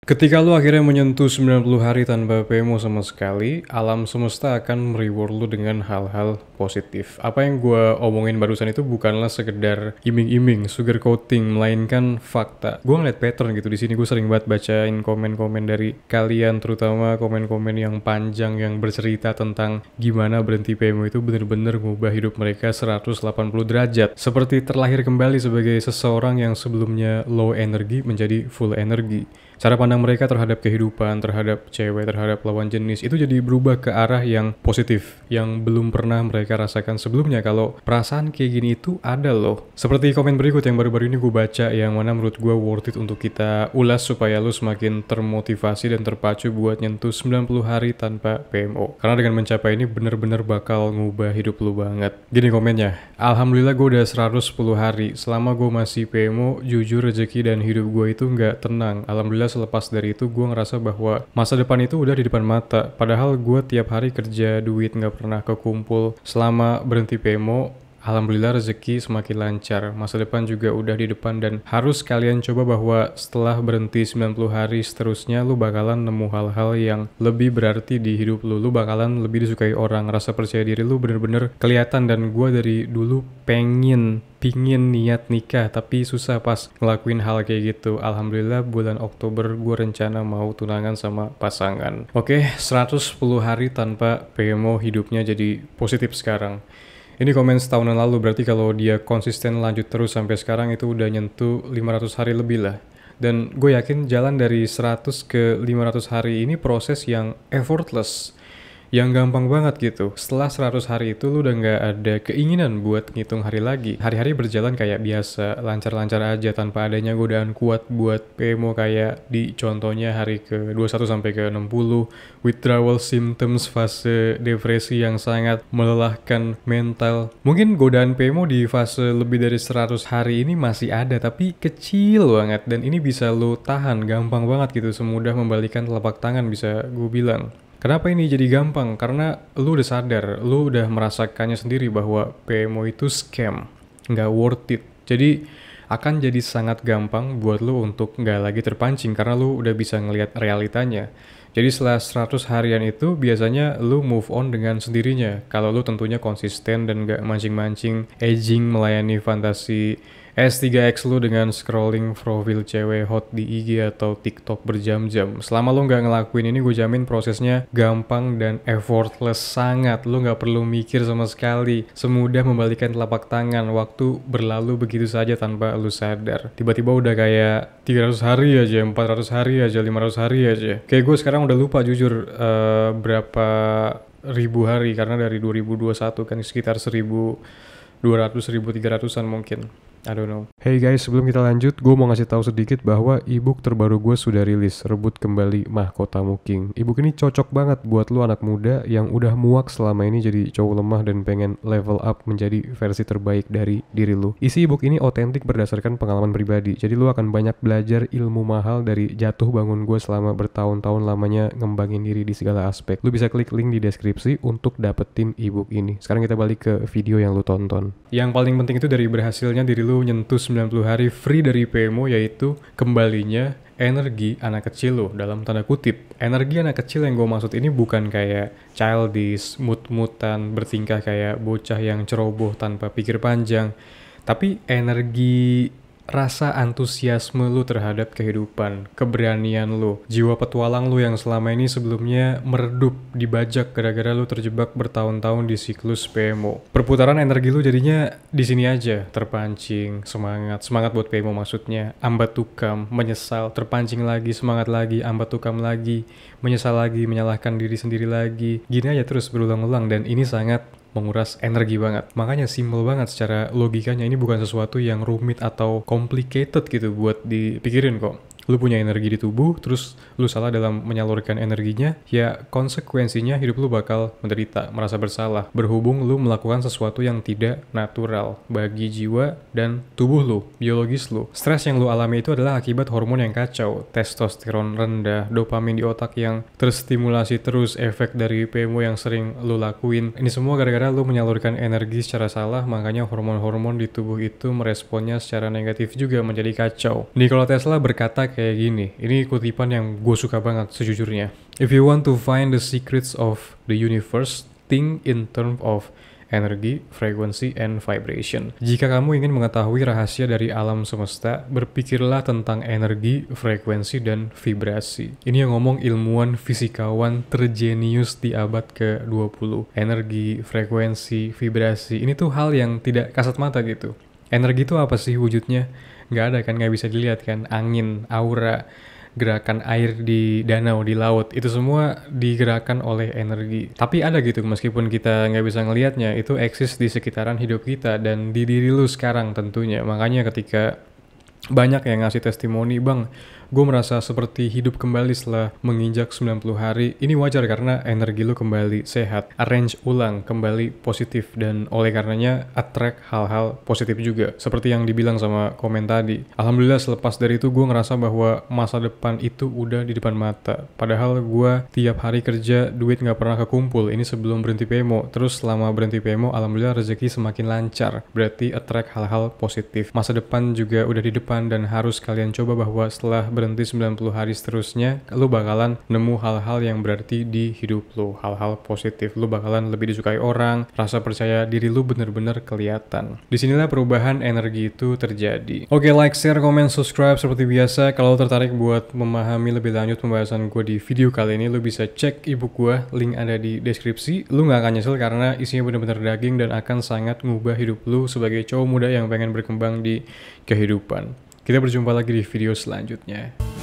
Ketika lu akhirnya menyentuh 90 hari tanpa PMO sama sekali, alam semesta akan mereward lu dengan hal-hal positif. Apa yang gue omongin barusan itu bukanlah sekedar iming-iming, sugarcoating, melainkan fakta. Gue ngeliat pattern gitu di sini. Gue sering banget bacain komen-komen dari kalian, terutama komen-komen yang panjang yang bercerita tentang gimana berhenti PMO itu bener-bener ngubah hidup mereka 180 derajat. Seperti terlahir kembali sebagai seseorang yang sebelumnya low energy menjadi full energy. Cara pandang mereka terhadap kehidupan, terhadap cewek, terhadap lawan jenis itu jadi berubah ke arah yang positif, yang belum pernah mereka rasakan sebelumnya. Kalau perasaan kayak gini itu ada loh. Seperti komen berikut yang baru-baru ini gue baca, yang mana menurut gue worth it untuk kita ulas supaya lu semakin termotivasi dan terpacu buat nyentuh 90 hari tanpa PMO. Karena dengan mencapai ini bener-bener bakal ngubah hidup lu banget. Gini komennya, alhamdulillah gue udah 110 hari. Selama gue masih PMO, jujur rezeki dan hidup gue itu nggak tenang. Alhamdulillah selepas dari itu gue ngerasa bahwa masa depan itu udah di depan mata. Padahal gue tiap hari kerja, duit nggak pernah kekumpul. Selama berhenti PMO, alhamdulillah rezeki semakin lancar. Masa depan juga udah di depan dan harus kalian coba bahwa setelah berhenti 90 hari seterusnya lu bakalan nemu hal-hal yang lebih berarti di hidup lu. Lu bakalan lebih disukai orang. Rasa percaya diri lu bener-bener kelihatan dan gue dari dulu pingin niat nikah tapi susah pas ngelakuin hal kayak gitu. Alhamdulillah bulan Oktober gue rencana mau tunangan sama pasangan. Oke, 110 hari tanpa PMO hidupnya jadi positif sekarang. Ini komen setahunan lalu, berarti kalau dia konsisten lanjut terus sampai sekarang itu udah nyentuh 500 hari lebih lah. Dan gue yakin jalan dari 100 ke 500 hari ini proses yang effortless, yang gampang banget gitu. Setelah 100 hari itu lu udah nggak ada keinginan buat ngitung hari lagi. Hari-hari berjalan kayak biasa, lancar-lancar aja tanpa adanya godaan kuat buat PMO kayak di contohnya hari ke 21 sampai ke 60, withdrawal symptoms, fase depresi yang sangat melelahkan mental. Mungkin godaan PMO di fase lebih dari 100 hari ini masih ada tapi kecil banget dan ini bisa lu tahan gampang banget gitu, semudah membalikan telapak tangan bisa gue bilang. Kenapa ini jadi gampang? Karena lu udah sadar, lu udah merasakannya sendiri bahwa PMO itu scam, nggak worth it. Jadi akan jadi sangat gampang buat lu untuk nggak lagi terpancing karena lu udah bisa ngelihat realitanya. Jadi setelah 100 harian itu biasanya lu move on dengan sendirinya. Kalau lu tentunya konsisten dan nggak mancing-mancing, aging melayani fantasi S3X lu dengan scrolling profil cewek hot di IG atau TikTok berjam-jam. Selama lu nggak ngelakuin ini, gue jamin prosesnya gampang dan effortless sangat. Lu nggak perlu mikir sama sekali. Semudah membalikan telapak tangan. Waktu berlalu begitu saja tanpa lu sadar. Tiba-tiba udah kayak 300 hari aja, 400 hari aja, 500 hari aja. Kayak gue sekarang udah lupa jujur berapa ribu hari. Karena dari 2021 kan sekitar 1200, 1300-an mungkin. I don't know. Hey guys, sebelum kita lanjut, gue mau ngasih tahu sedikit bahwa ebook terbaru gue sudah rilis, Rebut Kembali Mahkotamu King. Ebook ini cocok banget buat lu anak muda yang udah muak selama ini jadi cowok lemah dan pengen level up menjadi versi terbaik dari diri lu. Isi ebook ini otentik berdasarkan pengalaman pribadi, jadi lu akan banyak belajar ilmu mahal dari jatuh bangun gue selama bertahun-tahun lamanya ngembangin diri di segala aspek. Lu bisa klik link di deskripsi untuk dapetin ebook ini. Sekarang kita balik ke video yang lu tonton. Yang paling penting itu dari berhasilnya diri lu nyentuh 90 hari free dari PMO, yaitu kembalinya energi anak kecil lo, dalam tanda kutip. Energi anak kecil yang gue maksud ini bukan kayak childish, mut-mutan, bertingkah kayak bocah yang ceroboh tanpa pikir panjang, tapi energi rasa antusiasme lu terhadap kehidupan, keberanian lu, jiwa petualang lu yang selama ini sebelumnya meredup, dibajak gara-gara lu terjebak bertahun-tahun di siklus PMO. Perputaran energi lu jadinya di sini aja, terpancing, semangat buat PMO maksudnya, ambat tukam, menyesal, terpancing lagi, semangat lagi, ambat tukam lagi, menyesal lagi, menyalahkan diri sendiri lagi. Gini aja terus berulang-ulang dan ini sangat menguras energi banget. Makanya simple banget secara logikanya, ini bukan sesuatu yang rumit atau complicated gitu buat dipikirin kok. Lu punya energi di tubuh, terus lu salah dalam menyalurkan energinya, ya konsekuensinya hidup lu bakal menderita, merasa bersalah, berhubung lu melakukan sesuatu yang tidak natural bagi jiwa dan tubuh lu, biologis lu. Stres yang lu alami itu adalah akibat hormon yang kacau, testosteron rendah, dopamin di otak yang terstimulasi terus, efek dari PMO yang sering lu lakuin. Ini semua gara-gara lu menyalurkan energi secara salah, makanya hormon-hormon di tubuh itu meresponnya secara negatif juga menjadi kacau. Nikola Tesla berkata kayak gini. Ini kutipan yang gue suka banget sejujurnya. If you want to find the secrets of the universe, think in terms of energi, frekuensi, and vibration. Jika kamu ingin mengetahui rahasia dari alam semesta, berpikirlah tentang energi, frekuensi, dan vibrasi. Ini yang ngomong ilmuwan fisikawan terjenius di abad ke-20. Energi, frekuensi, vibrasi, ini tuh hal yang tidak kasat mata gitu. Energi itu apa sih wujudnya? Nggak ada kan, nggak bisa dilihat kan. Angin, aura, gerakan air di danau, di laut, itu semua digerakkan oleh energi. Tapi ada gitu, meskipun kita nggak bisa ngelihatnya, itu eksis di sekitaran hidup kita dan di diri lu sekarang tentunya. Makanya ketika banyak yang ngasih testimoni, bang, gue merasa seperti hidup kembali setelah menginjak 90 hari. Ini wajar karena energi lu kembali sehat, arrange ulang, kembali positif, dan oleh karenanya attract hal-hal positif juga. Seperti yang dibilang sama komen tadi. Alhamdulillah selepas dari itu gue ngerasa bahwa masa depan itu udah di depan mata. Padahal gue tiap hari kerja, duit nggak pernah kekumpul. Ini sebelum berhenti PMO. Terus selama berhenti PMO, alhamdulillah rezeki semakin lancar. Berarti attract hal-hal positif. Masa depan juga udah di depan dan harus kalian coba bahwa setelah berhenti 90 hari seterusnya, lu bakalan nemu hal-hal yang berarti di hidup lu, hal-hal positif. Lu bakalan lebih disukai orang, rasa percaya diri lu bener-bener kelihatan. Disinilah perubahan energi itu terjadi. Oke, like, share, komen, subscribe seperti biasa. Kalau tertarik buat memahami lebih lanjut pembahasan gue di video kali ini, lu bisa cek ebook gue, link ada di deskripsi. Lu gak akan nyesel karena isinya bener-bener daging dan akan sangat ngubah hidup lu sebagai cowok muda yang pengen berkembang di kehidupan. Kita berjumpa lagi di video selanjutnya.